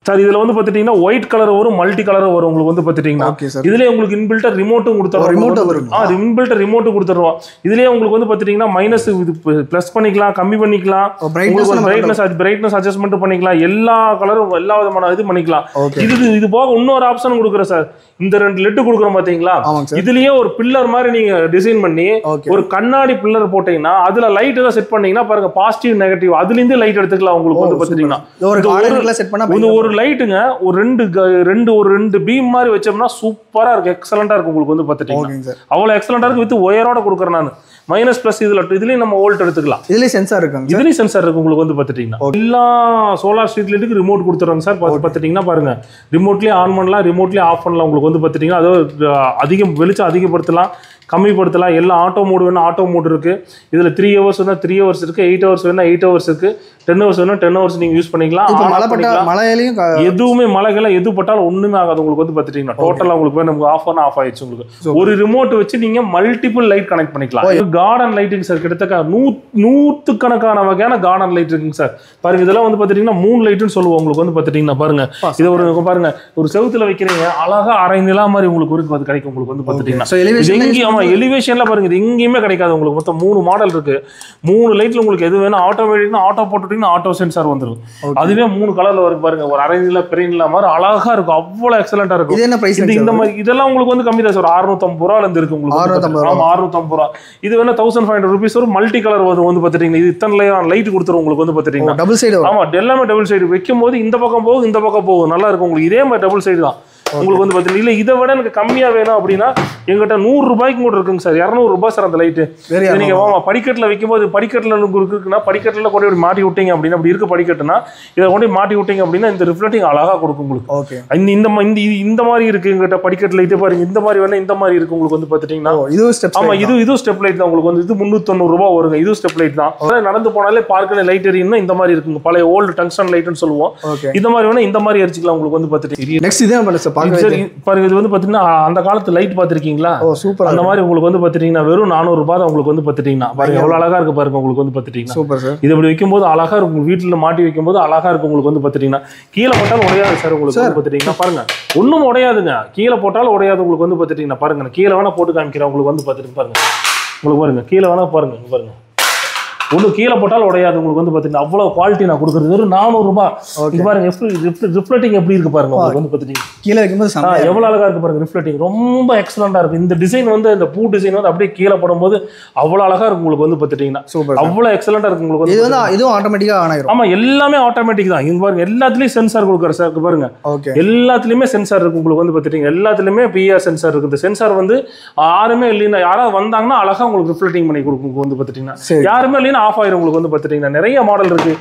Sir இதுல வந்து பாத்துட்டீங்கன்னா ஒயிட் கலர் வரும், மல்டி கலர் வரும். உங்களுக்கு வந்து பாத்துட்டீங்கன்னா இதுலயே உங்களுக்கு இன்பில்டா ரிமோட்டும் கொடுத்துறோம். இன்பில்டா ரிமோட் கொடுத்துறோம். இதுலயே உங்களுக்கு வந்து பாத்துட்டீங்கன்னா மைனஸ் பிளஸ் பண்ணிக்கலாம், கம்மி பண்ணிக்கலாம், பிரைட்னஸ் அட்ஜஸ்ட்மெண்ட் பண்ணிக்கலாம், எல்லா கலரும் எல்லா விதமான இது பண்ணிக்கலாம். இது போக இன்னொரு ஆப்ஷன் கொடுக்குறேன் சார். இந்த 2 லெட் கொடுக்குறோம் பாத்தீங்களா, இதுலயே ஒரு பில்லர் மாதிரி நீங்க டிசைன் பண்ணி ஒரு கண்ணாடி பில்லர் போட்டீங்கன்னா அதுல லைட் ஏதாவது செட் பண்ணீங்கன்னா பாருங்க, பாசிட்டிவ் நெகட்டிவ் அதுல இருந்து லைட் எடுத்துக்கலாம். உங்களுக்கு வந்து பாத்தீங்கன்னா ஒரு லைட்டுங்க ஒரு ரெண்டு பீம் மாதிரி வச்சோம்னா சூப்பரா இருக்கு, எக்ஸலண்டா இருக்கு. உங்களுக்கு வந்து பாத்துட்டீங்கன்னா அவ்வளவு எக்ஸலண்டா இருக்கு. வித் ஒயரோட கொடுக்குறேன் நான். மைனஸ் பிளஸ் இதுலயும் நம்ம வோல்ட் எடுத்துக்கலாம். இதுலயும் சென்சார் இருக்கு. உங்களுக்கு வந்து பாத்துட்டீங்கன்னா எல்லா சோலார் ஸ்ட்ரீட் லைட்டுக்கு ரிமோட் கொடுத்துறாங்க சார். பாத்துட்டீங்கன்னா பாருங்க, ரிமோட்லயே ஆன் பண்ணலாம், ரிமோட்லயே ஆஃப் பண்ணலாம். உங்களுக்கு வந்து பாத்துட்டீங்கன்னா அது வெளிச்சம் அதிகப்படுத்தலாம், கம்மிப்படுத்தலாம். எல்லாம் ஆட்டோ மோடு வேணும், ஆட்டோ மோடு இருக்கு. இதுல 3 ஹவர்ஸ் வேணா 3 ஹவர்ஸ் இருக்கு, 8 ஹவர்ஸ் வேணா 8 ஹவர்ஸ் இருக்கு, 10 ஹவர்ஸ் வேணா 10 ஹவர்ஸ் நீங்க யூஸ் பண்ணிக்கலாம். எதுவுமே மழைகள்லாம் எது பட்டாலும் ஒண்ணுமே ஆகாது. உங்களுக்கு வந்து பாத்துட்டீங்கன்னா டோட்டலா உங்களுக்கு நமக்கு ஆஃப் ஆன் ஆஃப் ஆயிடுச்சு. உங்களுக்கு ஒரு ரிமோட் வச்சு நீங்க மல்டிபிள் லைட் கனெக்ட் பண்ணிக்கலாம். கார்டன் லைட்டிங் சார், கிட்டத்தட்ட 100 கணக்கான வகையான கார்டன் லைட் இருக்குங்க சார். பாருங்க, இதெல்லாம் வந்து பாத்துட்டீங்கன்னா மூன் லைட்னு சொல்லுவோம். உங்களுக்கு வந்து பாத்துட்டீங்கன்னா பாருங்க, இது ஒரு பாருங்க ஒரு செவுத்துல வைக்கிறீங்க, அழகா அரை நிலா மாதிரி உங்களுக்கு கிடைக்கும். உங்களுக்கு வந்து பாத்துட்டீங்கன்னா எலிவேஷன்ல பாருங்க, இது எங்கேயுமே கிடைக்காது. உங்களுக்கு மொத்தம் 3 மாடல் இருக்கு. 3 லைட்ல உங்களுக்கு எது வேணும், ஆட்டோமேட்டிக்னா ஆட்டோ போட்டுட்டீங்கன்னா ஆட்டோ சென்சார் வந்துடும். அதுவே 3 கலர்ல வரும் பாருங்க, ஒரு அரை நிலா பெரிய நிலா மாதிரி அழகா இருக்கும். அவ்வளவு எக்ஸலண்டா இருக்கும். இந்த மாதிரி இதெல்லாம் உங்களுக்கு வந்து கம்மி தான் சார். 650 ரூபாயில இருந்து இருக்கு. உங்களுக்கு 650 ரூபா. இது வேணா 1500 ரூபீஸ் ஒரு மல்டி கலர் வரும். வந்து பாத்துட்டீங்கன்னா இது இத்தனை லைட் கொடுத்துரும். உங்களுக்கு வந்து பாத்துட்டீங்கன்னா டபுள் சைடு. ஆமா, எல்லாமே டபுள் சைடு வைக்கும் போது இந்த பக்கம் போகும், இந்த பக்கம் போகும், நல்லா இருக்கும். உங்களுக்கு இதே மாதிரி டபுள் சைடு தான். உங்களுக்கு வந்து பாத்தீங்கன்னா இல்ல இதை விட எனக்கு கம்மியா வேணும் அப்படின்னா எங்கிட்ட 100 ரூபாய்க்கு கூட இருக்குங்க சார். 200 ரூபாய் சார் அந்த லைட்டு. நீங்க படிக்கட்டுல வைக்கும் போது படிக்கட்டுல இருக்குன்னா படிக்கட்டுல கொண்டு மாட்டி விட்டீங்க அப்படின்னா, அப்படி இருக்க படிக்கட்டுனா இதை கொண்டு மாட்டி விட்டீங்க அப்படின்னா இந்த ரிஃப்ளெக்டிங் அழகா கொடுக்கும் உங்களுக்கு. இந்த மாதிரி இருக்கு எங்கிட்ட படிக்கட்டு லைட்டு பாருங்க. இந்த மாதிரி வேணா இந்த மாதிரி இருக்கு. உங்களுக்கு வந்து பாத்துட்டீங்கன்னா இது ஸ்டெப் லைட் தான். உங்களுக்கு வந்து இது 390 ரூபாய் வருங்க. இது ஸ்டெப் லைட் தான். நடந்து போனாலே பார்க்கல லைட் எரியும்னா இந்த மாதிரி இருக்குங்க. பழைய ஓல்டு டங்ஸ்டன் லைட்னு சொல்லுவோம். இந்த மாதிரி வேணா இந்த மாதிரி எரிச்சுக்கலாம். உங்களுக்கு வந்து பாத்துட்டீங்கன்னா நெக்ஸ்ட் இதே பாருங்க, இது வந்து பாத்தீங்கன்னா அந்த காலத்து லைட் பாத்திருக்கீங்களா? அந்த மாதிரி உங்களுக்கு வந்து பாத்தீங்கன்னா வெறும் 400 ரூபாய் தான். உங்களுக்கு வந்து பாத்தீங்கன்னா பாருங்க எவ்வளவு அழகா இருக்கு பாருங்க. உங்களுக்கு வந்து பாத்தீங்கன்னா இது இப்படி வைக்கும் போது அழகா இருக்கும். வீட்டுல மாட்டி வைக்கும் போது அழகா இருக்கும். உங்களுக்கு வந்து பாத்தீங்கன்னா கீழே போட்டாலும் உடையாது சார். உங்களுக்கு வந்து பாத்தீங்கன்னா பாருங்க ஒண்ணும் உடையாதுங்க. கீழே போட்டாலும் உடையாது. உங்களுக்கு வந்து பாத்தீங்கன்னா பாருங்க, கீழே வேணா போட்டு காமிக்கிறேன். உங்களுக்கு வந்து பாத்துட்டு பாருங்க, உங்களுக்கு பாருங்க கீழே வேணா பாருங்க, பாருங்க ஒண்ணு கீழே போட்டாலும் உடையாது. உங்களுக்கு வந்து பாத்தீங்கன்னா அவ்வளவு குவாலிட்டி நான் கொடுக்குறது வெறும் 400 ரூபாய். இது பாருங்க ரிஃப்ளெக்டிங் எப்படி இருக்கு பாருங்க. உங்களுக்கு வந்து பாத்தீங்கன்னா கீழே வைக்கும்போது எவ்வளவு அழகா இருக்கு பாருங்க. ரிஃப்ளெக்டிங் ரொம்ப எக்ஸலண்டா இருக்கு. இந்த டிசைன் வந்து இந்த பூ டிசைன் வந்து அப்படியே கீழே போடும்போது அவ்வளவு அழகா இருக்கும். உங்களுக்கு வந்து பாத்தீங்கன்னா அவ்வளவு எக்ஸலண்டா இருக்கு. உங்களுக்கு இதுவும் ஆட்டோமேட்டிக்கா ஆன் ஆயிரும். ஆமா, எல்லாமே ஆட்டோமேட்டிக் தான். இங்க பாருங்க எல்லாத்துலயும் சென்சார் கொடுக்குற சார். பாருங்க எல்லாத்துலயுமே சென்சார் இருக்கு. உங்களுக்கு வந்து பாத்தீங்கன்னா எல்லாத்துலயுமே பிஆர் சென்சார் இருக்கு. இந்த சென்சார் வந்து யாருமே இல்லைன்னா யாராவது வந்தாங்கன்னா அழகா உங்களுக்கு ரிஃப்ளெக்டிங் பண்ணி கொடுக்கும். வந்து பாத்தீங்கன்னா யாருமே இல்லைன்னா ஆஃப் ஆயிரும். உங்களுக்கு வந்து பாத்தீங்கன்னா நிறைய மாடல் இருக்கு.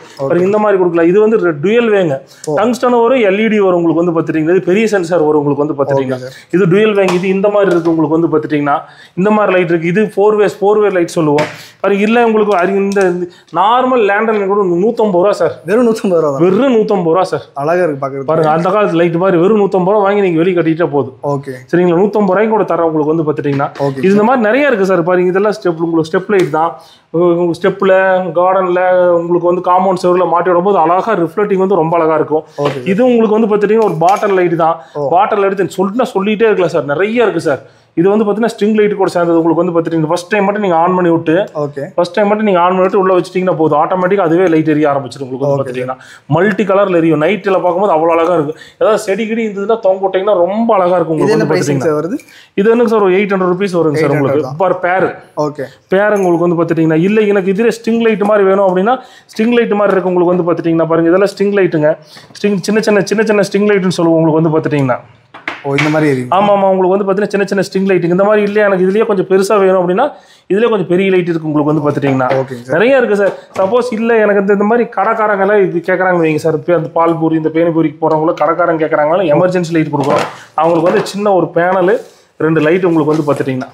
இந்த மாதிரி கொடுக்கலாம். இது வந்து டுயல் வேங்க. டங்ஸ்டன் வரும், எல்இடி வரும். உங்களுக்கு வந்து பாத்தீங்கன்னா பெரிய சென்சார் வரும். உங்களுக்கு வந்து பாத்தீங்கன்னா இது டுயல் வேங். இது இந்த மாதிரி இருக்கு. உங்களுக்கு வந்து பாத்தீங்கன்னா இந்த மாதிரி லைட் இருக்கு. இது 4 வே லைட் சொல்லுவோம். இல்ல உங்களுக்கு இந்த நார்மல் லேண்டர் கூட 150 ரூபா சார். வெறும் 150 ரூபா சார். அழகா இருக்கு பாக்குறது. பாருங்க அந்த காலத்து லைட் மாதிரி வெறும் 150 ரூபா வாங்கி நீங்க வெளியே கட்டிட்டா போதும். சரிங்களா? 150 ரூபாய்க்கு கூட தர. உங்களுக்கு வந்து பாத்தீங்கன்னா இந்த மாதிரி நிறைய இருக்கு சார். பாருங்க இதெல்லாம் ஸ்டெப். உங்களுக்கு ஸ்டெப் லைட் தான். ஸ்டெப்ல கார்டன்ல உங்களுக்கு வந்து காம்பவுண்ட் செவர்ல மாட்டி விடும்போது அழகா ரிஃப்ளெக்டிங் வந்து ரொம்ப அழகா இருக்கும். இது உங்களுக்கு வந்து பாத்தீங்கன்னா ஒரு பாட்டில் லைட் தான். பாட்டில் லைட் சொல்லிட்டே இருக்கலாம் சார். நிறைய இருக்கு சார். இது வந்து பாத்தீங்கன்னா ஸ்ட்ரிங் லைட் கூட சேர்ந்தது. உங்களுக்கு வந்து பாத்தீங்கன்னா ஃபர்ஸ்ட் டைம் மட்டும் நீங்க ஆன் பண்ணி விட்டு உள்ள வச்சிட்டீங்கன்னா போதும், ஆட்டோமேட்டிக்கா அதுவே லைட் எரிய ஆரம்பிச்சிடும். உங்களுக்கு வந்து பாத்தீங்கன்னா மல்டி கலர்ல எரியும். நைட்ல பார்க்கும்போது அவ்வளவு அழகா இருக்கும். ஏதாவது செடி கிடி இருந்ததுன்னா தொங்க விட்டீங்கன்னா ரொம்ப அழகா இருக்கும். இது என்ன சார் ஒரு 800 ரூபீஸ் வருங்க சார் உங்களுக்கு பர் பேர். பேர் உங்களுக்கு வந்து பாத்தீங்கன்னா இல்ல எனக்கு இதுல ஸ்ட்ரிங் லைட் மாதிரி வேணும் அப்படின்னா ஸ்ட்ரிங் லைட் மாதிரி இருக்கு. உங்களுக்கு வந்து பாத்தீங்கன்னா பாருங்க இதெல்லாம் ஸ்ட்ரிங் லைட்டுங்க. சின்ன ஸ்ட்ரிங் லைட்னு சொல்லுவோம். உங்களுக்கு வந்து பாத்தீங்கன்னா இந்த மாதிரி ஆமா உங்களுக்கு வந்து பாத்தீங்கன்னா சின்ன ஸ்ட்ரிங் லைட் இந்த மாதிரி இல்லையா எனக்கு இதுலயே கொஞ்சம் பெருசா வேணும் அப்படின்னா இதுலயே கொஞ்சம் பெரிய லைட் இருக்கு. உங்களுக்கு வந்து பாத்தீங்கன்னா நிறைய இருக்கு சார். சப்போஸ் இல்ல எனக்கு இந்த மாதிரி கடைக்காரங்க எல்லாம் இது கேட்கறாங்க வைங்க சார். அந்த பால்பூரி இந்த பேனிபூரிக்கு போறவங்கள கடைக்காரங்க கேட்கறாங்க, எமர்ஜென்சி லைட் கொடுக்குறோம். அவங்களுக்கு வந்து சின்ன ஒரு பேனல் 2 லைட் உங்களுக்கு வந்து பாத்துட்டீங்கன்னா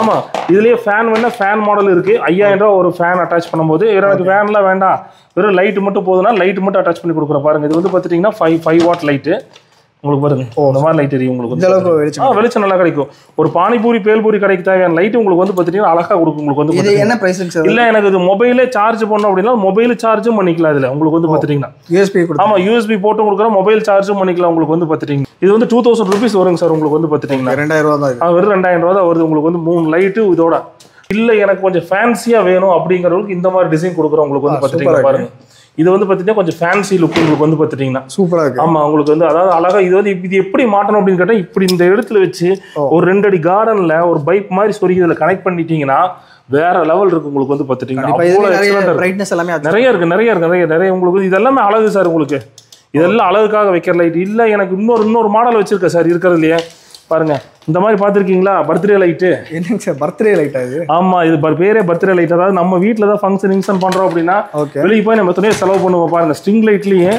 ஆமா இதுலயே ஃபேன் வேணா ஃபேன் மாடல் இருக்கு. 5000 ரூபாய் ஒரு ஃபேன் அட்டாச் பண்ணும்போது எனக்கு ஃபேன்லாம் வேண்டாம் வெறும் லைட் மட்டும் போதுன்னா லைட் மட்டும் அட்டாச் பண்ணி கொடுக்குறேன். பாருங்க இது வந்து பாத்துட்டீங்கன்னா 5 வாட் லைட்டு. உங்களுக்கு பாருங்க இந்த மாதிரி லைட் எரியும் உங்களுக்கு இந்த அளவுக்கு வெளிச்சம் நல்லா கிடைக்கும். ஒரு பானிபூரி பேல்பூரி கடைக்கு தேவையான லைட் உங்களுக்கு வந்து பாத்தீங்கன்னா அழகா கொடுக்கும். உங்களுக்கு வந்து இது என்ன பிரைஸிங் சார்? இல்ல எனக்கு இது மொபைலே சார்ஜ் பண்ணணும் அப்படின்னா மொபைல் சார்ஜும் பண்ணிக்கலாம். இதுல உங்களுக்கு வந்து பாத்தீங்கன்னா யூஎஸ்பி ஆமா யூஎஸ்பி போட்டு கொடுக்குறோம். மொபைல் சார்ஜும் பண்ணிக்கலாம். உங்களுக்கு வந்து பாத்தீங்கன்னா இது வந்து 2000 rupees வருங்க சார். உங்களுக்கு வந்து பாத்தீங்கன்னா 2000 ரூபா தான். வெறும் 2000 ரூபா தான் வருது. உங்களுக்கு வந்து 3 லைட்டு இதோட. இல்ல எனக்கு கொஞ்சம் ஃபேன்சியா வேணும் அப்படிங்கறவங்களுக்கு இந்த மாதிரி டிசைன் கொடுக்குறோம். உங்களுக்கு வந்து பாத்தீங்கன்னா பாருங்க இது வந்து பாத்தீங்கன்னா கொஞ்சம் ஃபேன்சி லுக் உங்களுக்கு வந்து பாத்தீங்கன்னா சூப்பரா இருக்கு. ஆமா உங்களுக்கு வந்து அதாவது அழகா இது வந்து இது எப்படி மாட்டணும் அப்படின்னு கேட்டா இப்படி இந்த இடத்துல வச்சு ஒரு 2 அடி கார்டன்ல ஒரு பைப் மாதிரி சொருகி இதுல கனெக்ட் பண்ணிட்டீங்கன்னா வேற லெவல் இருக்கு. உங்களுக்கு வந்து பாத்துட்டீங்கன்னா நிறைய இருக்கு உங்களுக்கு இதெல்லாமே அழகு சார். உங்களுக்கு இதெல்லாம் அழகுக்காக வைக்கிற லைட் இல்ல. எனக்கு இன்னொரு மாடல் வச்சிருக்கேன் சார் இருக்கிறதுலயே பாருங்க. இந்த மாதிரி பாத்திருக்கீங்களா பர்த்டே லைட்டு? என்னங்க சார் பர்த்டே லைட் இது? ஆமா இது பேரே பர்த்டே லைட். அதாவது நம்ம வீட்டுல தான் ஃபங்க்ஷன் பண்றோம் அப்படின்னா வெளியே போய் நம்ம துணையை செலவு பண்ணுவோம். பாருங்க ஸ்ட்ரிங் லைட்லயே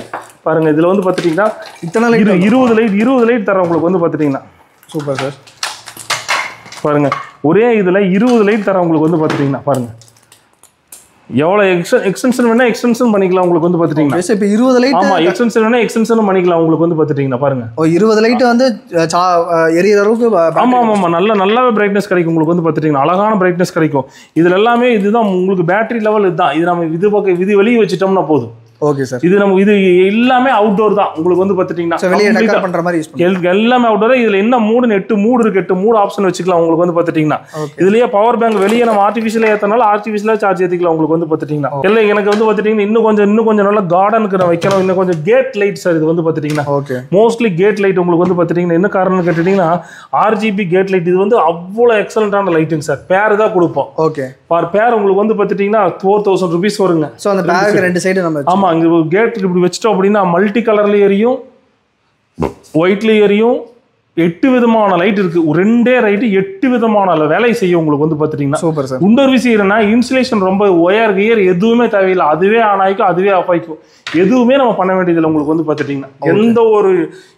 பாருங்க இதுல வந்து பாத்துட்டீங்கன்னா இத்தனை லைட் 20 லைட் தர உங்களுக்கு வந்து பாத்துட்டீங்கன்னா. Super sir. பாருங்க ஒரே இதுல 20 லைட் தர உங்களுக்கு வந்து பாத்துட்டீங்கன்னா பாருங்க எவ்வளவு எக்ஸ்டென்ஷன் வேணா எக்ஸ்டென்ஷன் பண்ணிக்கலாம். உங்களுக்கு வந்து பாத்துட்டீங்கன்னா இப்ப 20 லைட் ஆமா எக்ஸ்டென்ஷன் வேணா எக்ஸ்டென்ஷன் பண்ணிக்கலாம். உங்களுக்கு வந்து பாத்துட்டீங்கன்னா பாருங்க 20 லைட் வந்து எரியற அளவுக்கு ஆமா நல்லாவே பிரைட்னஸ் கிடைக்கும். உங்களுக்கு வந்து பாத்துட்டீங்கன்னா அழகான பிரைட்னஸ் கிடைக்கும். இதுல எல்லாமே இதுதான் உங்களுக்கு பேட்டரி லெவல் இதுதான். இது நம்ம இது வெளியே வச்சிட்டோம்னா போதும். Okay sir. இது நம்ம இது எல்லாமே அவுட்டோர் தான். உங்களுக்கு வந்து பாத்துட்டீங்கன்னா வெளிய டெக்கர் பண்ற மாதிரி யூஸ் பண்ணுங்க. எல்லாமே அவுட்டோர். இதுல என்ன மூடு 8 மூடு இருக்கு. 8 மூடு ஆப்ஷன் வச்சுக்கலாம். உங்களுக்கு வந்து பாத்துட்டீங்கன்னா இதுலயே பவர் பேங்க் வெளியே நம்ம ஆர்டிஃபிஷியலா ஏத்தனால ஆர்டிஃபிஷியலா சார்ஜ் ஏத்திக்கலாம். உங்களுக்கு வந்து பாத்துட்டீங்கன்னா இல்ல எனக்கு வந்து பாத்துட்டீங்கன்னா இன்னும் கொஞ்சம் நல்ல கார்டனுக்கு நான் வைக்கணும். இன்னும் கொஞ்சம் கேட் லைட் சார். இது வந்து பாத்துட்டீங்கன்னா ஓகே மோஸ்ட்லி கேட் லைட் உங்களுக்கு வந்து பாத்துட்டீங்கன்னா என்ன காரணம் கேட்டீங்கன்னா RGB கேட் லைட். இது வந்து அவ்வளவு எக்ஸலண்டான லைட்டிங் சார். பேர் தான் கொடுப்போம். ஓகே பார் பேர் உங்களுக்கு வந்து பாத்துட்டீங்கன்னா 4000 rupees வருங்க. சோ அந்த பேருக்கு ரெண்டு சைடு நம்ம ஆமா இங்க கேட் இப்படி வச்சிட்டோம் அப்படின்னா மல்டி கலர்ல எரியும், ஒயிட்ல எரியும். 8 விதமான லைட் இருக்கு. ரெண்டே லைட் 8 விதமான வேலை செய்யும். உங்களுக்கு வந்து பாத்துட்டீங்கன்னா சூப்பர் சார். இன்னொரு விஷயம் என்னன்னா இன்சுலேஷன் ரொம்ப ஒயர் கியர் எதுவுமே தேவையில்லை. அதுவே ஆன் ஆயிக்கும், அதுவே ஆஃப் ஆயிக்கும். எதுவுமே நம்ம பண்ண வேண்டியதில்லை. உங்களுக்கு வந்து பாத்துட்டீங்கன்னா எந்த ஒரு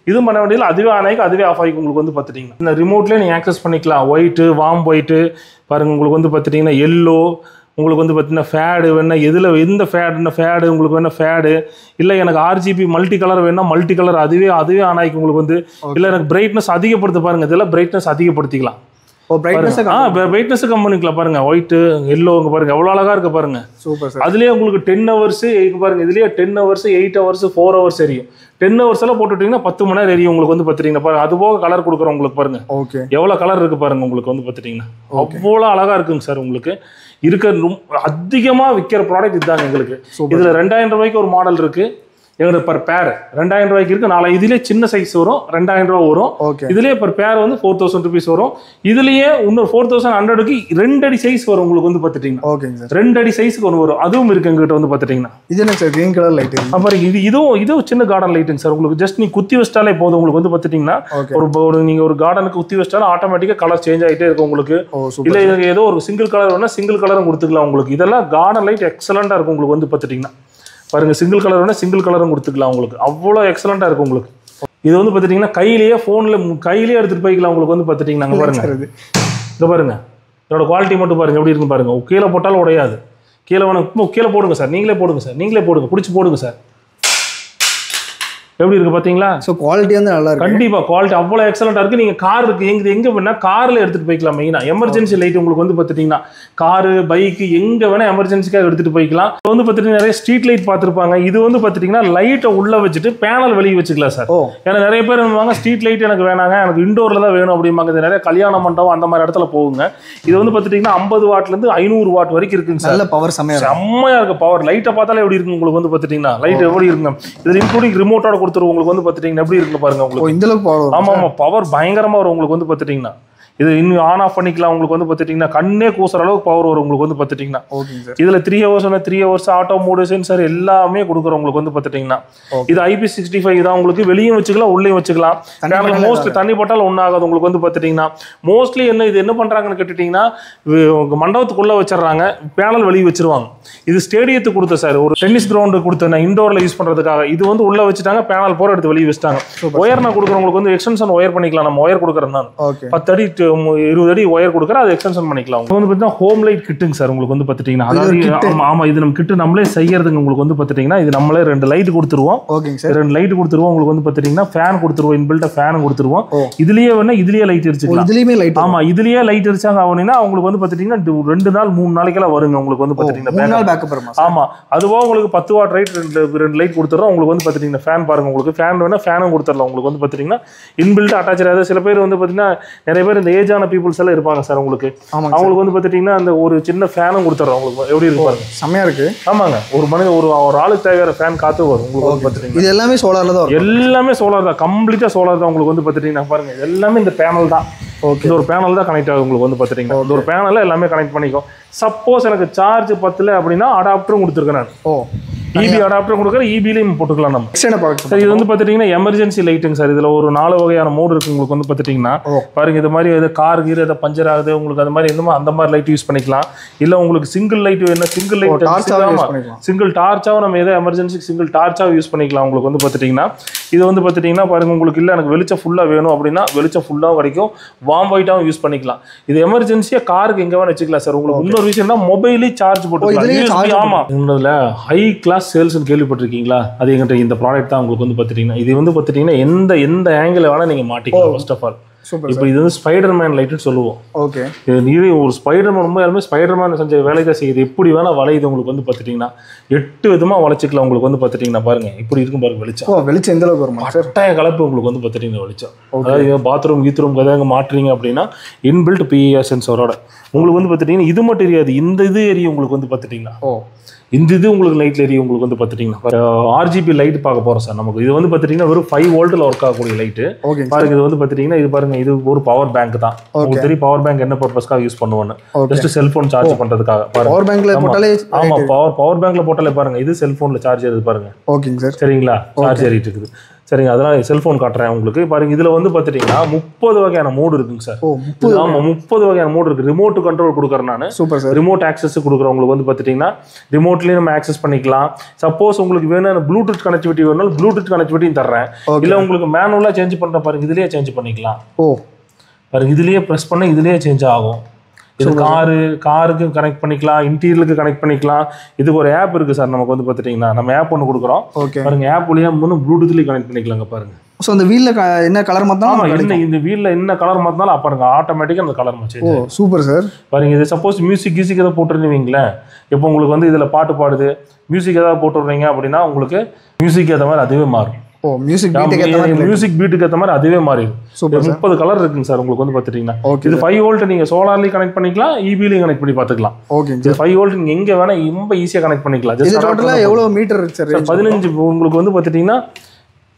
இதுவும் பண்ண வேண்டியதில்லை. அதுவே ஆன் ஆயிக்கும், அதுவே ஆஃப் ஆயிக்கும். உங்களுக்கு வந்து பாத்துட்டீங்கன்னா இந்த ரிமோட்லயே நீங்க ஆக்சஸ் பண்ணிக்கலாம். ஒயிட், வார்ம் ஒயிட் பாருங்க. உங்களுக்கு வந்து பாத்துட்டீங்கன்னா எல்லோ, உங்களுக்கு வந்து பார்த்தீங்கன்னா ஃபேடு வேணா எதில் எந்த ஃபேடு உங்களுக்கு வேணா ஃபேடு இல்லை எனக்கு RGB மல்டி கலர் வேணா மல்டி கலர் அதுவே ஆன் ஆகிக்கும். உங்களுக்கு வந்து இல்லை எனக்கு பிரைட்னஸ் அதிகப்படுத்த பாருங்க. இதெல்லாம் பிரைட்னஸ் அதிகப்படுத்திக்கலாம். பிரைட்னஸ் கம் பண்ணிக்கலாம். பாருங்க ஒயிட் எல்லோ பாருங்க எவ்வளோ அழகா இருக்கு பாருங்க. Super sir. அதுலேயே உங்களுக்கு 10 hours பாருங்க. இதுலேயே 10 hours 8 hours 4 hours எரியும். 10 hours எல்லாம் போட்டுட்டீங்கன்னா 10 மணி நேரம் எரியும். உங்களுக்கு வந்து பாத்துட்டீங்கன்னா பாருங்க அது போக கலர் கொடுக்குறோம். உங்களுக்கு பாருங்க ஓகே எவ்வளோ கலர் இருக்கு பாருங்க. உங்களுக்கு வந்து பாத்துட்டீங்கன்னா அவ்வளோ அழகா இருக்குங்க சார். உங்களுக்கு இருக்க அதிகமாக விற்கிற ப்ராடக்ட் இதுதாங்க எங்களுக்கு. இதுல 2000 ரூபாய்க்கு ஒரு மாடல் இருக்கு. எங்களுக்கு பர் பேர் 2000 ரூபாய்க்கு இருக்கு. நாளை இதுலேயே சின்ன சைஸ் வரும் 2000 ரூபா வரும். இதுலேயே பர் பேர் வந்து 4000 rupees வரும். இதுலேயே இன்னொரு 4100க்கு 2 அடி சைஸ் வரும். உங்களுக்கு வந்து பாத்துட்டீங்கன்னா ஓகேங்க சார். 2 அடி சைஸ்க்கு ஒன்று வரும். அதுவும் இருக்கு எங்ககிட்ட வந்து பாத்துட்டீங்கன்னா. இது என்ன சார் கிரீன் கலர் லைட்? அப்புறம் இதுவும் சின்ன கார்டன் லைட்டுங்க சார். உங்களுக்கு ஜஸ்ட் நீ குத்தி வச்சிட்டாலே போதும். உங்களுக்கு வந்து பாத்துட்டீங்கன்னா நீங்க ஒரு கார்டனுக்கு குத்தி வச்சிட்டாலும் ஆட்டோமேட்டிக்கா கலர் சேஞ்ச் ஆகிட்டே இருக்கும். உங்களுக்கு இல்ல ஏதோ ஒரு சிங்கிள் கலர் வேணா சிங்கிள் கலரும் கொடுத்துக்கலாம். உங்களுக்கு இதெல்லாம் கார்டன் லைட் எக்ஸலண்டா இருக்கும். உங்களுக்கு வந்து பாத்துட்டீங்கன்னா பாருங்க சிங்கிள் கலர் வேணா சிங்கிள் கலரும் கொடுத்துக்கலாம். உங்களுக்கு அவ்வளோ எக்ஸலண்டா இருக்கும். உங்களுக்கு இது வந்து பாத்துட்டீங்கன்னா கையிலேயே எடுத்துட்டு போய்க்கலாம். உங்களுக்கு வந்து பாத்துட்டீங்கன்னா பாருங்க இங்க பாருங்க இதோட குவாலிட்டி மட்டும் பாருங்க எப்படி இருக்கு பாருங்க. கீழே போட்டாலும் உடையாது. கீழே போடுங்க சார். நீங்களே போடுங்க பிடிச்சி போடுங்க சார். எப்படி இருக்கு பாத்தீங்களா? சோ குவாலிட்டி வந்து நல்லா இருக்கு. கண்டிப்பா குவாலிட்டி அவ்வளவு எக்ஸலண்டா இருக்கு. நீங்க கார் இருக்கு எங்க வேணா கார்ல எடுத்துட்டு போய்க்கலாம். மெயினா எமர்ஜென்சி லைட் உங்களுக்கு வந்து பாத்துட்டீங்கன்னா காரு பைக் எங்க வேணா எமர்ஜென்சிக்காக எடுத்துட்டு போய்க்கலாம். வந்து பாத்துட்டீங்கன்னா நிறைய ஸ்ட்ரீட் லைட் பார்த்துருப்பாங்க. இது வந்து பாத்துட்டீங்கன்னா லைட்டை உள்ள வச்சுட்டு பேனல் வெளியே வச்சுக்கலாம் சார். ஏன்னா நிறைய பேர் என்னவாங்க ஸ்ட்ரீட் லைட் எனக்கு வேணாங்க எனக்கு இண்டோர்ல தான் வேணும் அப்படிம்பாங்க. இது நிறைய கல்யாண மண்டபம் அந்த மாதிரி இடத்துல போகுங்க. இது வந்து பாத்துட்டீங்கன்னா 50 வாட்ல இருந்து 500 வாட் வரைக்கும் இருக்குங்க சார். நல்ல பவர் செம்மையா இருக்கு. பவர் லைட்டை பார்த்தாலே எப்படி இருக்கு உங்களுக்கு வந்து பாத்துட்டீங்கன்னா லைட் எப்படி இருக்குங்க. இதுல இன்க்ளூடிங் ரிமோட்டோட கொடுத்துருவோம். உங்களுக்கு வந்து பாத்துட்டீங்கன்னா எப்படி இருக்கு பாருங்க. உங்களுக்கு இந்த அளவுக்கு பவர் ஆமா பவர் பயங்கரமா வரும். உங்களுக்கு வந்து பாத்துட்டீங்கன்னா இது இன்னும் ஆன் ஆஃப் பண்ணிக்கலாம். உங்களுக்கு வந்து பாத்துட்டீங்கன்னா கண்ணே கூசுற அளவுக்கு பவர் வரும். உங்களுக்கு வந்து பாத்துட்டீங்கன்னா இதுல 3 hours ஆட்டோ மோடு சென்சார் எல்லாமே கொடுக்குறோம். உங்களுக்கு வந்து பாத்துட்டீங்கன்னா இது IP65 தான். உங்களுக்கு வெளியும் வச்சுக்கலாம் உள்ளேயும் வச்சுக்கலாம். மோஸ்ட்லி தண்ணி போட்டாலும் ஒன்றும் ஆகாது. உங்களுக்கு வந்து பாத்துட்டீங்கன்னா மோஸ்ட்லி இது என்ன பண்றாங்கன்னு கேட்டுட்டீங்கன்னா மண்டபத்துக்குள்ள வச்சிடறாங்க. பேனல் வெளியே வச்சிருவாங்க. இது ஸ்டேடியத்துக்கு கொடுத்த சார் ஒரு டென்னிஸ் கிரவுண்டு கொடுத்த இண்டோர்ல யூஸ் பண்றதுக்காக. இது வந்து உள்ள வச்சுட்டாங்க. பேனல் போற எடுத்து வெளியே வச்சுட்டாங்க. ஒயர் நான் கொடுக்குறவங்களுக்கு வந்து எக்ஸ்டென்ஷன் ஒயர் பண்ணிக்கலாம். நம்ம ஒயர் கொடுக்குறதுனால 10 அடி 20 அடி ஒயர் கொடுக்குற அதை எக்ஸ்டென்ஷன் பண்ணிக்கலாம். உங்களுக்கு வந்து பார்த்தீங்கன்னா ஹோம் லைட் கிட்டுங்க சார். உங்களுக்கு வந்து பார்த்துட்டீங்கன்னா அதாவது ஆமா இது நம்ம கிட்டு நம்மளே செய்யறதுங்க. உங்களுக்கு வந்து பார்த்துட்டீங்கன்னா இது நம்மளே 2 லைட் கொடுத்துருவோம். ஓகேங்க சார். 2 லைட் கொடுத்துருவோம். உங்களுக்கு வந்து பார்த்துட்டீங்கன்னா ஃபேன் கொடுத்துருவோம். இன்பில்ட்டா ஃபேன் கொடுத்துருவோம். இதுலயே வேணா இதுலயே லைட் எரிச்சுக்கலாம். இதுலயுமே லைட். ஆமா இதுலயே லைட் எரிச்சாங்க அப்படின்னா உங்களுக்கு வந்து பார்த்துட்டீங்கன்னா 2 நாள் 3 நாளைக்கெல்லாம் வருங்க. உங்களுக்கு வந்து பார்த்துட்டீங்கன்னா 3 நாள் பேக்கப் வருமா? ஆமா அதுவோ உங்களுக்கு 10 வாட் லைட் 2 லைட் கொடுத்துறோம். உங்களுக்கு வந்து பார்த்துட்டீங்கன்னா ஃபேன் பாருங்க. உங்களுக்கு ஃபேன் வேணா ஃபேனும் கொடுத்துடலாம். உங்களுக்கு வந்து பார்த்துட்டீங்கன்னா இன்பில்ட் அட்டாச் ஆகாது. சில பேர் வந்து பார்த்தீங்கன்னா நிறைய பேர் இந்த ஏஜான பீப்புள்ஸ் எல்லாம் இருப்பாங்க சார். உங்களுக்கு அவங்களுக்கு வந்து பார்த்துட்டீங்கன்னா அந்த ஒரு சின்ன ஃபேனும் கொடுத்துறோம். உங்களுக்கு எப்படி இருப்பாங்க செம்மையா இருக்கு. ஆமாங்க ஒரு ஆளுக்கு தேவையான ஃபேன் காத்து வரும். உங்களுக்கு வந்து பார்த்துட்டீங்கன்னா இது எல்லாமே சோலார்ல தான் வரும். எல்லாமே சோலார் தான். கம்ப்ளீட்டா சோலார் தான். உங்களுக்கு வந்து பார்த்துட்டீங்கன்னா பாருங்க எல்லாமே இந்த பேனல் தான். ஓகே ஒரு பேனல் தான் கனெக்ட் ஆகும். உங்களுக்கு வந்து பார்த்துட்டீங்கன்னா ஒரு பேனல்ல எல்லாமே கனெக்ட் பண்ணிக்கும். சப்போஸ் எனக்கு சார்ஜ் பத்தல அப்படின்னா அடாப்டரும் கொடுத்துருக்கேன் நான். இபி அடாப்டர் கொடுக்குற இபிலையும் போட்டுக்கலாம் நம்ம. சார் இது வந்து பார்த்துட்டீங்கன்னா எமர்ஜென்சி லைட்டுங்க சார். இதில் ஒரு 4 வகையான மோடு இருக்குது. உங்களுக்கு வந்து பார்த்துட்டிங்கன்னா பாருங்க இது மாதிரி எதாவது கார் கீர் எதாவது பஞ்சர் ஆகுது உங்களுக்கு அது மாதிரி என்னமோ அந்த மாதிரி லைட் யூஸ் பண்ணிக்கலாம். இல்லை உங்களுக்கு சிங்கிள் லைட் வேணும் சிங்கிள் லைட் சிங்கிள் டார்ச்சாகவும் நம்ம எதாவது எமர்ஜென்சி சிங்கிள் டார்ச்சாகவும் யூஸ் பண்ணிக்கலாம். உங்களுக்கு வந்து பார்த்துட்டிங்கன்னா இது வந்து பார்த்துட்டிங்கன்னா பாருங்க உங்களுக்கு இல்லை எனக்கு வெளிச்சம் ஃபுல்லாக வேணும் அப்படின்னா வெளிச்சம் ஃபுல்லாக வரைக்கும் வார்ம் ஒயிட்டாகவும் யூஸ் பண்ணிக்கலாம். இது எமர்ஜென்சியாக காருக்கு எங்கே வேணும் வச்சுக்கலாம் சார். உங்களுக்கு இன்னொரு விஷயம் தான் மொபைலே சார்ஜ் போட்டுக்கலாம். ஆமாம் இதில் ஹை கிளாஸ் சேல்ஸ்னு கேள்விப்பட்டிருக்கீங்களா? அது எங்கிட்ட இந்த ப்ராடக்ட் தான். உங்களுக்கு வந்து பார்த்துட்டீங்கன்னா இது வந்து பார்த்துட்டீங்கன்னா எந்த ஆங்கிள் வேணால் நீங்கள் மாட்டிக்கலாம். ஃபர்ஸ்ட் ஆஃப் ஆல் இப்போ இது வந்து ஸ்பைடர்மேன் லைட்டுன்னு சொல்லுவோம். ஓகே இது ஒரு ஸ்பைடர்மேன் ரொம்ப எல்லாமே ஸ்பைடர்மேன் செஞ்ச வேலை தான் செய்யுது. எப்படி வேணால் வளையுது. உங்களுக்கு வந்து பார்த்துட்டிங்கன்னா 8 விதமாக வளைச்சிக்கலாம். உங்களுக்கு வந்து பார்த்துட்டிங்கன்னா பாருங்க இப்படி இருக்கும் பாருங்க வெளிச்சம் எந்த அளவுக்கு வரும் கட்டாய கலப்பு. உங்களுக்கு வந்து பார்த்துட்டிங்கன்னா வெளிச்சம் அதாவது பாத்ரூம் கீத்ரூம் எதாவது மாட்டுறீங்க அப்படின்னா இன்பில்ட் பிஇஆர் சென்சரோட உங்களுக்கு வந்து பார்த்துட்டிங்கன்னா இது மட்டும் தெரியாது. இந்த இது எரியும். உங்களுக்கு வந்து பார்த்துட்டிங்கன்னா இந்த இது உங்களுக்கு லைட்ல எரியும். உங்களுக்கு வந்து பார்த்துட்டிங்கன்னா RGB லைட் பார்க்க போகிறோம் சார். நமக்கு இது வந்து பார்த்துட்டிங்கன்னா வெறும் 5 வோல்ட்டில் ஒர்க் ஆகக்கூடிய லைட்டு பாருங்க. இது வந்து பார்த்துட்டிங்கன்னா இது பாருங்க இது ஒரு பவர் பேங்க் தான். உங்களுக்கு தெரியும் பவர் பேங்க் என்ன பர்பஸ்க்காக யூஸ் பண்ணுவோன்னு ஜஸ்ட் செல்போன் சார்ஜ் பண்ணுறதுக்காக. பவர் பேங்க்ல போட்டாலே ஆமாம் பவர் பேங்க்ல போட்டாலே பாருங்க இது செல்போனில் சார்ஜ் ஏறுது பாருங்க. ஓகேங்க சார் சரிங்களா சார்ஜ் ஏறிட்டு இருக்குது. சரிங்க அதனால செல்ஃபோன் காட்டுறேன் உங்களுக்கு பாருங்க. இதில் வந்து பார்த்துட்டிங்கன்னா 30 வகையான மோடு இருக்குங்க சார். ஆமாம் 30 வகையான மோடு இருக்குது. ரிமோட் கண்ட்ரோல் கொடுக்குறேன் நான். Super sir. ரிமோட் ஆக்சஸ் கொடுக்குறேன். உங்களுக்கு வந்து பார்த்துட்டிங்கன்னா ரிமோட்லேயும் நம்ம ஆக்சஸ் பண்ணிக்கலாம். சப்போஸ் உங்களுக்கு வேணும் ப்ளூடூத் கனெக்டிவிட்டி வேணாலும் ப்ளூடூத் கனெக்டிவிட்டியும் தர்றேன். இல்லை உங்களுக்கு மேனுவலாக சேஞ்ச் பண்ணுற பாருங்க இதுலேயே சேஞ்ச் பண்ணிக்கலாம். பாருங்க இதுலேயே ப்ரெஸ் பண்ண இதுலேயே சேஞ்ச் ஆகும். இது காருக்கு கனெக்ட் பண்ணிக்கலாம். இன்டீரியருக்கு கனெக்ட் பண்ணிக்கலாம். இதுக்கு ஒரு ஆப் இருக்கு சார். நமக்கு வந்து பார்த்துட்டிங்கன்னா நம்ம ஆப் ஒன்று கொடுக்குறோம். பாருங்க ஆப் வழியா ப்ளூடூத்லேயே கனெக்ட் பண்ணிக்கலாங்க பாருங்க. ஸோ அந்த வீல்ல என்ன கலர் மாற்றினாலும் இந்த வீல்ல என்ன கலர் மாற்றினாலும் பாருங்க ஆட்டோமேட்டிக்காக அந்த கலர் மாற்றி. Super sir. பாருங்க இது சப்போஸ் மியூசிக் எதாவது போட்டுருந்தீங்களேன். இப்போ உங்களுக்கு வந்து இதில் பாட்டு பாடுது மியூசிக் ஏதாவது போட்டுடுறீங்க அப்படின்னா உங்களுக்கு மியூசிக் ஏற்ற மாதிரி அதுவே மாறும். மியூசிக் பீட்டுக்கு ஏற்ற மாதிரி அதுவே மாறிடும். 30 கலர் இருக்குங்க சார். உங்களுக்கு வந்து பார்த்துட்டிங்கன்னா இது 5 வோல்ட் நீங்கள் சோலார்லையும் கனெக்ட் பண்ணிக்கலாம் இபிலையும் கனெக்ட் பண்ணி பார்த்துக்கலாம். ஓகே 5 வோல்ட் நீங்கள் எங்கே வேணால் ரொம்ப ஈஸியாக கனெக்ட் பண்ணிக்கலாம். டோட்டலாக எவ்வளோ மீட்டர் இருக்கு சார்? 15 உங்களுக்கு வந்து பார்த்துட்டிங்கன்னா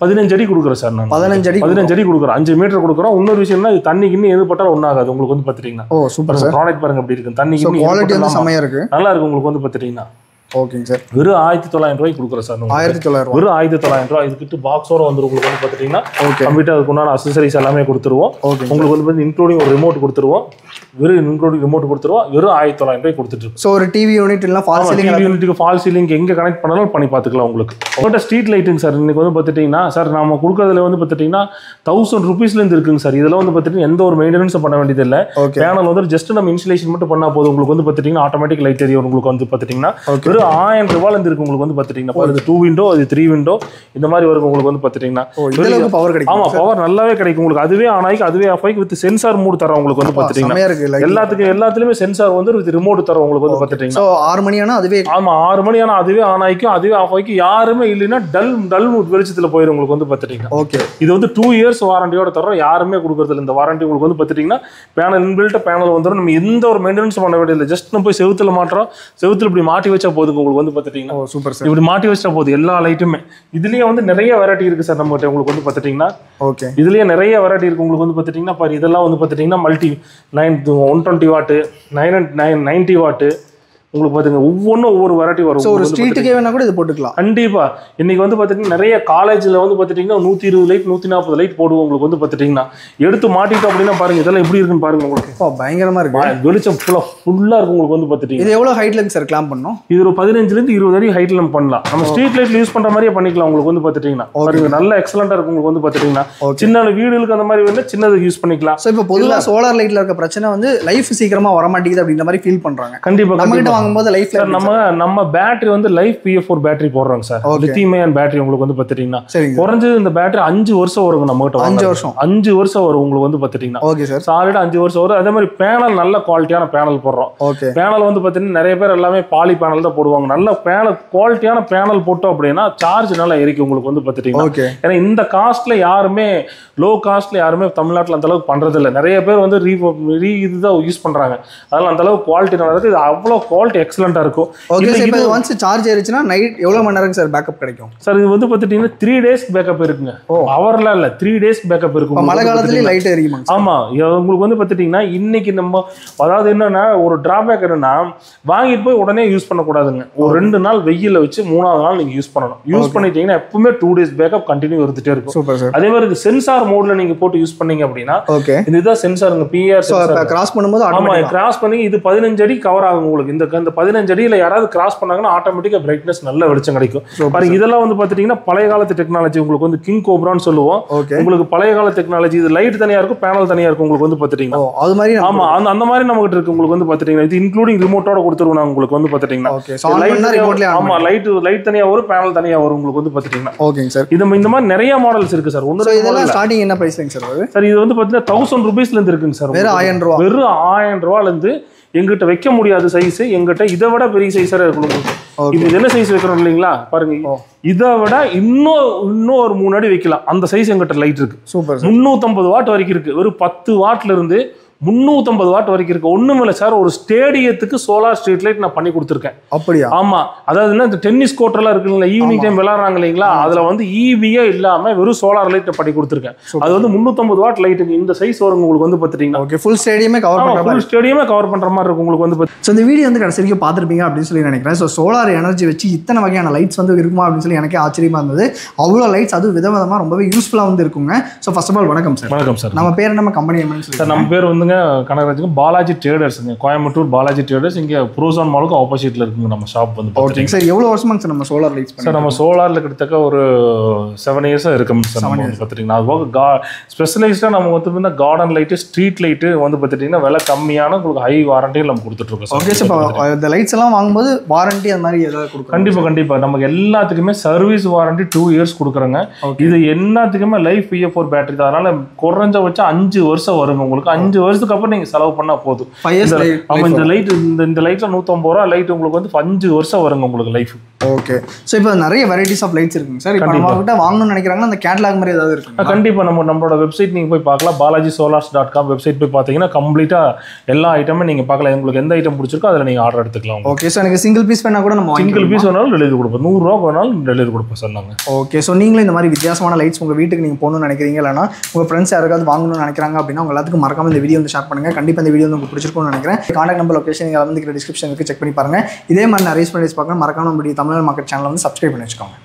15 அடி கொடுக்குறேன் சார். நான் 15 அடி கொடுக்குறேன். 5 மீட்டர் கொடுக்குறோம். இன்னொரு விஷயம்னா இது தண்ணி கிண்ணி எது பட்டாலும் ஒன்றாகாது. உங்களுக்கு வந்து பார்த்துட்டிங்கன்னா சூப்பர் ப்ராடக்ட் பாருங்க அப்படி இருக்கு. தண்ணி கிண்ணி செம்மையா இருக்கு நல்லா இருக்கு. உங்களுக்கு வந்து பார்த்துட்டிங்கன்னா ஓகேங்க சார் வெறும் 1900 ரூபாய்க்கு கொடுக்குறேன் சார். 1900 வெறும் 1900 ரூபாய். இதுக்கிட்ட பாக்ஸோட வந்துடும். உங்களுக்கு வந்து பார்த்துட்டிங்கன்னா கம்ப்ளீட்டாக அதுக்கு உண்டான அக்சசரிஸ் எல்லாமே கொடுத்துருவோம். உங்களுக்கு வந்து இன்க்ளூடிங் ஒரு ரிமோட் கொடுத்துருவோம். வெறும் இன்க்ளூடிங் ரிமோட் கொடுத்துருவோம். வெறும் 1900 ரூபாய் கொடுத்துட்டு. ஸோ ஒரு டிவி யூனிட் இல்லை ஃபால் சீலிங் யூனிட்டுக்கு ஃபால் சீலிங் எங்கே கனெக்ட் பண்ணாலும் பண்ணி பார்த்துக்கலாம். உங்களுக்கு உங்கள்கிட்ட ஸ்ட்ரீட் லைட்டுங்க சார். இன்னைக்கு வந்து பார்த்துட்டிங்கன்னா சார் நம்ம கொடுக்குறதுல வந்து பார்த்துட்டிங்கன்னா 1000 ரூபீஸ்லேருந்து இருக்குங்க சார். இதெல்லாம் வந்து பார்த்துட்டிங்கன்னா எந்த ஒரு மெயின்டெனன்ஸும் பண்ண வேண்டியது இல்லை. பேனல் வந்து ஜஸ்ட் நம்ம இன்ஸ்டலேஷன் மட்டும் பண்ணால் போதும். உங்களுக்கு வந்து பார்த்துட்டிங்கன்னா ஆட்டோமேட்டிக் லைட் எரியும். உங்களுக்கு வந்து பார்த்துட்டிங்கன்னா வெறும் 1000 ரூபாய் இருக்கு. உங்களுக்கு வந்து பார்த்துட்டிங்கன்னா அது 2 விண்டோ அது 3 விண்டோ இந்த மாதிரி வரும். உங்களுக்கு வந்து பார்த்துட்டிங்கன்னா பவர் கிடைக்கும். ஆமா பவர் நல்லாவே கிடைக்கும். உங்களுக்கு அதுவே ஆன் ஆகி அதுவே ஆஃப் ஆகி வித் சென்சார் மூட் தரோம். உங்களுக்கு வந்து பார்த்துட்டிங்கன்னா எல்லாத்துலயுமே சென்சார் வந்து வித் ரிமோட் தரோம். உங்களுக்கு வந்து பார்த்துட்டிங்கன்னா 6 மணி ஆனா அதுவே ஆமா 6 மணி ஆனா அதுவே ஆன் ஆகிக்கும் அதுவே ஆஃப் ஆகி யாருமே இல்லைன்னா டல் வெளிச்சத்தில் போயிடும். உங்களுக்கு வந்து பார்த்துட்டிங்கன்னா ஓகே இது வந்து 2 இயர்ஸ் வாரண்டியோட தரோம். யாருமே கொடுக்குறது இல்லை இந்த வாரண்டி. உங்களுக்கு வந்து பார்த்துட்டிங்கன்னா பேனல் இன்பில்ட் பேனல் வந்துடும். நம்ம எந்த ஒரு மெயின்டெனன்ஸ் பண்ண வேண்டியதில்லை. ஜஸ்ட் நம்ம போய் செவுத்துல மாட்டுறோம். செவுத்துல இப்படி மாட்டி வச்சா போதும். உங்களுக்கு வந்து பார்த்துட்டிங்கன்னா சூப்பர் சார் இப்படி மாட்டி வச்சா போதும். எல்லா லைட்டுமே இதுலயே வந்து நிறைய வெரைட்டி இருக்கு சார் நம்ம கிட்ட. உங்களுக்கு வந்து பார்த்துட்டிங்கன்னா ஓகே இதுலயே நிறைய வெரைட்டி இருக்கு. உங்களுக்கு வந்து பார்த்துட்டிங்கன்னா பாரு இதெல்லாம் வந்து பார்த்துட்டிங்கன்னா மல்டி 120 வாட்டு 90 வாட்டு உங்களுக்கு பாத்தீங்க ஒவ்வொன்றும் ஒவ்வொரு வெரைட்டி வரும். ஒரு ஸ்ட்ரீட்டுக்கே வேணா கூட இது போட்டுக்கலாம். கண்டிப்பா. இன்னைக்கு வந்து பாத்தீங்கன்னா நிறைய காலேஜ்ல வந்து பாத்துட்டீங்கன்னா 120 லைட் 140 லைட் போடுவோம். உங்களுக்கு வந்து பாத்துட்டீங்கன்னா எடுத்து மாட்டிட்டோம் அப்படின்னா பாருங்க இதெல்லாம் எப்படி இருக்குன்னு பாருங்க. உங்களுக்கு பயங்கரமா இருக்கு. வெளிச்சம் ஃபுல்லா இருக்கும். உங்களுக்கு வந்து பாத்துட்டீங்க இது எவ்வளவு ஹைட்ல இருக்கு சார் கிளாம்ப் பண்ணோம்? இது ஒரு 15 இருந்து 20 வரை ஹைட்ல நம்ம பண்ணலாம். நம்ம ஸ்ட்ரீட் லைட்ல யூஸ் பண்ற மாதிரியே பண்ணிக்கலாம். உங்களுக்கு வந்து பாத்துட்டீங்கன்னா பாருங்க நல்ல எக்ஸலண்டா இருக்கும். உங்களுக்கு வந்து பாத்துட்டீங்கன்னா சின்ன வீடுகளுக்கு அந்த மாதிரி வந்து சின்னது யூஸ் பண்ணிக்கலாம். சோ இப்போ பொதுவா சோலார் லைட்ல இருக்க பிரச்சனை வந்து லைஃப் சீக்கிரமா வர மாட்டேங்குது அப்படின்ற மாதிரி ஃபீல் பண்றாங்க. கண்டிப்பா நம்ம கிட்ட வாங்கும்போது லைஃப்ல நம்ம பேட்டரி வந்து லைஃப் PF4 பேட்டரி போடுறாங்க சார். லித்தியம் அயன் பேட்டரி உங்களுக்கு வந்து பாத்துட்டீங்கன்னா குறைஞ்சது இந்த பேட்டரி 5 வருஷம் வருங்க. நம்ம கிட்ட 5 வருஷம் வரும். உங்களுக்கு வந்து பாத்துட்டீங்கன்னா ஓகே சார் சாலிடா 5 வருஷம் வரும். அதே மாதிரி பேனல் நல்ல குவாலிட்டியான பேனல் போடுறோம். பேனல் வந்து பாத்தீங்கன்னா நிறைய பேர் எல்லாமே பாலி பேனல் தான் போடுவாங்க. நல்ல பேனல் குவாலிட்டியான பேனல் போட்டோம் அப்படின்னா சார்ஜ் நல்லா எரிக்கும். உங்களுக்கு வந்து பாத்துட்டீங்கன்னா ஏன்னா இந்த காஸ்ட்ல யாருமே லோ காஸ்ட்ல யாருமே தமிழ்நாட்டில் அந்த அளவுக்கு பண்றது இல்லை. நிறைய பேர் வந்து இதுதான் யூஸ் பண்றாங்க. அதனால அந்த அளவுக்கு குவாலிட்டி நல்லா இருக்கு. இது அவ்வளவு குவாலிட்டி எக்ஸலண்டா இருக்கும். ஒன்ஸ் சார்ஜ் ஏறிச்சுனா நைட் எவ்வளவு மணி நேரம் சார் பேக்கப் கிடைக்கும்? சார் இது வந்து பாத்துட்டீங்கன்னா 3 days பேக்கப் இருக்குங்க. ஹவர்ல இல்ல 3 days பேக்கப் இருக்கும். மழை காலத்துலயே லைட் எரியுமா? ஆமா. உங்களுக்கு வந்து பாத்துட்டீங்கன்னா இன்னைக்கு நம்ம அதாவது என்னன்னா ஒரு டிராபேக் என்னன்னா வாங்கிட்டு போய் உடனே யூஸ் பண்ணக்கூடாதுங்க. ஒரு 2 நாள் வெயில்ல வச்சு 3ஆவது நாள் நீங்க யூஸ் பண்ணணும். யூஸ் பண்ணிட்டீங்கன்னா எப்பவுமே 2 days பேக்கப் கண்டினியூ இருந்துட்டே இருக்கும். அதே மாதிரி இது சென்சார் மோட்ல நீங்க போட்டு யூஸ் பண்ணீங்க அப்படின்னா இதுதான் சென்சாருங்க. PR சென்சார் கிராஸ் பண்ணும்போது ஆமா கிராஸ் பண்ணி இது 15 அடி கவர் ஆகும். உங்களுக்கு இந்த 15 அடியில யாராவது கிராஸ் பண்ணாங்கன்னா ஆட்டோமேட்டிக்கா பிரைட்னஸ் நல்ல வெளிச்சம் கிடைக்கும். பாருங்க இதெல்லாம் வந்து பாத்துட்டீங்கன்னா பழைய காலத்து டெக்னாலஜி. உங்களுக்கு வந்து கிங் கோப்ரான்னு சொல்லுவோம். உங்களுக்கு பழைய கால டெக்னாலஜி. இது லைட் தனியா இருக்கும், பேனல் தனியா இருக்கும். உங்களுக்கு வந்து பாத்துட்டீங்கன்னா அது மாதிரி ஆமா அந்த மாதிரி நம்ம கிட்ட இருக்கு. உங்களுக்கு வந்து பாத்துட்டீங்கன்னா இது இன்க்ளூடிங் ரிமோட்டோட கொடுத்துருவோம். உங்களுக்கு வந்து பாத்துட்டீங்கன்னா ஆமா லைட் தனியா வரும், பேனல் தனியா வரும். உங்களுக்கு வந்து பாத்துட்டீங்கன்னா ஓகேங்க சார். இது இந்த மாதிரி நிறைய மாடல்ஸ் இருக்கு சார். இதெல்லாம் ஸ்டார்டிங் என்ன பிரைஸ்ங்க சார்? சார் இது வந்து பாத்தீங்கன்னா 1000 ரூபீஸ்ல இருந்து இருக்குங்க சார். வெறும் 1000 ரூபாய். வெறும் 1000 ரூபாயில இருந்து எங்கிட்ட வைக்க முடியாத சைஸ் எங்கிட்ட இதை விட பெரிய சைஸா இருக்கணும். இது என்ன சைஸ் வைக்கிறோம் இல்லைங்களா பாருங்க. இதை விட இன்னும் ஒரு 3 அடி வைக்கலாம். அந்த சைஸ் எங்கிட்ட லைட் இருக்கு. சூப்பர். 350 வாட் வரைக்கும் இருக்கு. வெறும் 10 வாட்ல இருந்து 350 வாட் வரைக்கும் இருக்கு. ஒண்ணுமே இல்லை சார். ஒரு ஸ்டேடியத்துக்கு சோலார் ஸ்ட்ரீட் லைட் நான் பண்ணி கொடுத்துருக்கேன். அப்படியா? ஆமா. அதாவது என்ன இந்த டென்னிஸ் கோர்ட் எல்லாம் இருக்கு இல்லைங்களா, ஈவினிங் டைம் விளையாடுறாங்க இல்லைங்களா, அதுல வந்து ஈவியே இல்லாம வெறும் சோலார் லைட் பண்ணி கொடுத்துருக்கேன். அது வந்து 350 வாட் லைட். இந்த சைஸ் வரும். உங்களுக்கு வந்து பாத்துட்டீங்கன்னா ஓகே ஃபுல் ஸ்டேடியமே கவர் பண்ற மாதிரி இருக்கும். உங்களுக்கு வந்து சோ இந்த வீடியோ வந்து கடைசி வரைக்கும் பார்த்திருப்பீங்க அப்படின்னு சொல்லி நினைக்கிறேன். ஸோ சோலார் எனர்ஜி வச்சு இத்தனை வகையான லைட்ஸ் வந்து இருக்குமா அப்படின்னு சொல்லி எனக்கே ஆச்சரியமா இருந்தது. அவ்வளோ லைட்ஸ் அது விதவிதமா ரொம்பவே யூஸ்ஃபுல்லா வந்து இருக்குங்க. ஸோ ஃபர்ஸ்ட் ஆஃப் ஆல் வணக்கம் சார். வணக்கம் சார். நம்ம பேர் நம்ம கம்பெனி என்னன்னு சொல்லி? நம்ம பேர் வந்து கனகராஜ் பாலாஜி ட்ரேடர்ஸ்ங்க. கோயம்புத்தூர் பாலாஜி ட்ரேடர்ஸ். இங்க ப்ரோசான் மாலுக்கு ஆப்போசிட்ல இருக்குங்க நம்ம ஷாப் வந்து. Okay sir. எவ்வளவு வருஷமாங்க சார் நம்ம சோலார் லைட்ஸ் சார்? நம்ம சோலார்ல கிட்டத்தட்ட ஒரு 7 இயர்ஸா இருக்கும் சார். நம்ம வந்து பாத்தீங்கன்னா அது ஸ்பெஷலைஸ்டா நம்ம வந்து கார்டன் லைட், ஸ்ட்ரீட் லைட் வந்து பாத்தீங்கன்னா விலை கம்மியான உங்களுக்கு ஹை வாரண்டியில் நம்ம கொடுத்துட்டு இருக்கோம். Okay sir. இந்த லைட்ஸ் எல்லாம் வாங்கும்போது வாரண்டி அந்த மாதிரி ஏதாவது கொடுக்குறோம்? கண்டிப்பா நமக்கு எல்லாத்துக்குமே சர்வீஸ் வாரண்டி 2 இயர்ஸ் கொடுக்குறோங்க. இது எல்லாத்துக்குமே லைஃப் PF4 பேட்டரி தான். அதனால குறைஞ்சபட்சம் 5 வருஷம் வருங்க. உங்களுக்கு 5 வருஷத்துக்கு அப்புறம் நீங்க செலவு பண்ணா போதும். இந்த லைட் இந்த லைட்ல 150 ரூபா லைட் உங்களுக்கு வந்து 5 வருஷம் வருங்க உங்களுக்கு லைஃப். ஓகே. சோ இப்போ நிறைய வெரைட்டிஸ் ஆஃப் லைட்ஸ் இருக்குங்க சார். இப்போ நம்ம கிட்ட வாங்கணும்னு நினைக்கிறாங்கன்னா அந்த கேட்டலாக் மாதிரி ஏதாவது இருக்கு? கண்டிப்பா நம்மளோட வெப்சைட் நீங்க போய் பார்க்கலாம். balajisolars.com வெப்சைட் போய் பாத்தீங்கன்னா கம்ப்ளீட்டா எல்லா ஐட்டமே நீங்க பார்க்கலாம். உங்களுக்கு எந்த ஐட்டம் பிடிச்சிருக்கோ அதுல நீங்க ஆர்டர் எடுத்துக்கலாம். ஓகே. சோ எனக்கு சிங்கிள் பீஸ் வேணா கூட நம்ம சிங்கிள் பீஸ் வேணாலும் டெலிவரி கொடுப்போம். 100 ரூபா வேணாலும் டெலிவரி கொடுப்போம் சார் நாங்க. ஓகே. சோ நீங்களும் இந்த மாதிரி வித்தியாசமான லைட்ஸ் உங்க வீட்டுக்கு நீங்க போகணும்னு நினைக்கிறீங்க, இல்லைன்னா உங்க ஃப்ரெண்ட்ஸ் யாராவது வாங்கணும்னு நினைக்கிறாங்க அப்படின்னா உங்க எல்லாத்துக்கும் மறக்காம இந்த வீடியோ வந்து ஷேர் பண்ணுங்க. கண்டிப்பா இந்த வீடியோ உங்களுக்கு பிடிச்சிருக்கும்னு நினைக்கிறேன். கான்டாக்ட் நம்பர் லொகேஷன் நீங்க வந்து டிஸ்கிரிப்ஷனுக்கு செக் பண்ணி பாருங்க. இதே மாதிரி நிறைய ஸ்பெஷலிஸ்ட் பார்க்கணும் மறக்காம நம்மளுடைய தமிழ் மார்க்கெட் சேனலை வந்து சப்ஸ்கிரைப் பண்ணி வச்சுக்கோங்க.